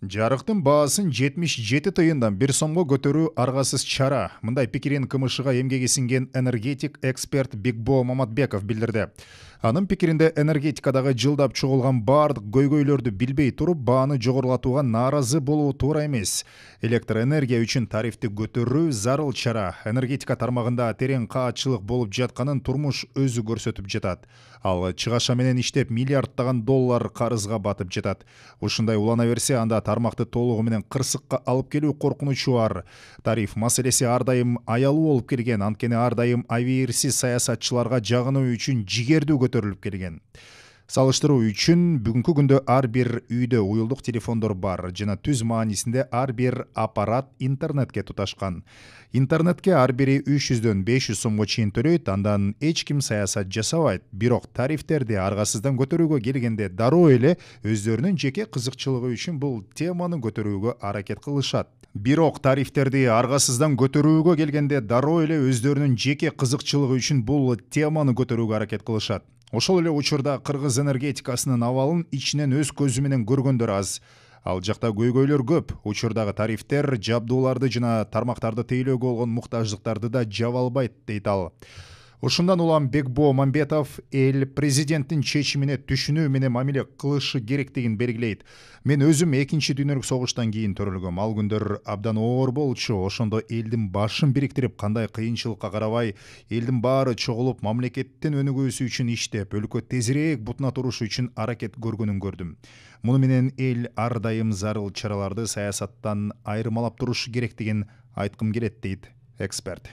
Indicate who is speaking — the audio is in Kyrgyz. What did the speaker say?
Speaker 1: Жарыктын баасын 77 тыйындан 1 сомго көтөрүү аргасыз чара. Мындай пикирин КМШга эмгеги сиңген энергетик эксперт Бекбо Маматбеков билдирди. Анын пикиринде энергетикадагы жылдап чогулган бардык көйгөйлөрдү билбей туруп, бааны жогорулатууга нааразы болуу туура эмес. Электр энергия үчүн тарифти көтөрүү зарыл чара. Энергетика тармагында терең каатчылык болуп жатканын турмуш өзү көрсөтүп жатат. Ал чыгаша менен иштеп миллиарддаган доллар карызга батып жатат. Ушундай улана берсе, анда тармакты толугу менен кырсыкка алып келүү коркунучу бар. Тариф маселеси ар дайым аялуу болуп келген, анткени ар дайым абийирсиз саясатчыларга жагынуу үчүн жигердүү көтөрүлүп келген. Салыштыруу үчүн бүгүнкү күндө ар бир үйдө уюлдук телефондор бар жана түз маанисинде ар бир аппарат интернетке туташкан. Интернетке ар бири 300дөн 500 сомго чейин төлөйт, андан эч ким саясат жасабайт. Бирок тарифтерди аргасыздан көтөрүүгө келгенде дароо эле өздөрүнүн жеке кызыкчылыгы үчүн бул теманы көтөрүүгө аракет кылышат. Бирок тарифтерди аргасыздан көтөрүүгө келгенде дароо эле өздөрүнүн жеке кызыкчылыгы үчүн бул теманы көтөрүүгө аракет кылышат. Ошол эле учурда кыргыз энергетикасынын абалын ичинен өз көзү менен көргөндөр аз. Ал жакта көйгөйлөр көп. Учурдагы тарифтер жабдууларды жана тармактарды тейлөөгө болгон муктаждыктарды да жаба албайт, дейт ал. Ушундан улам Бекбо Мамбетов эл президенттин чечимине түшүнүү менен мамиле кылышы керектигин белгилейт. Мен өзүм 2-дүйнөлүк согуштан кийин төрөлгөм. Ал күндөр абдан оор болчу. Ошондо элдин башын бириктирип, кандай кыйынчылыкка карабай, элдин баары чогулуп, мамлекеттин өнүгүүсү үчүн иштеп, өлкө тезирээк бутуна турушу үчүн аракет көргөнүн көрдүм. Муну менен эл ар дайым зарыл чараларды саясаттан айырмалап турушу керектигин айткым келет, дейт эксперт.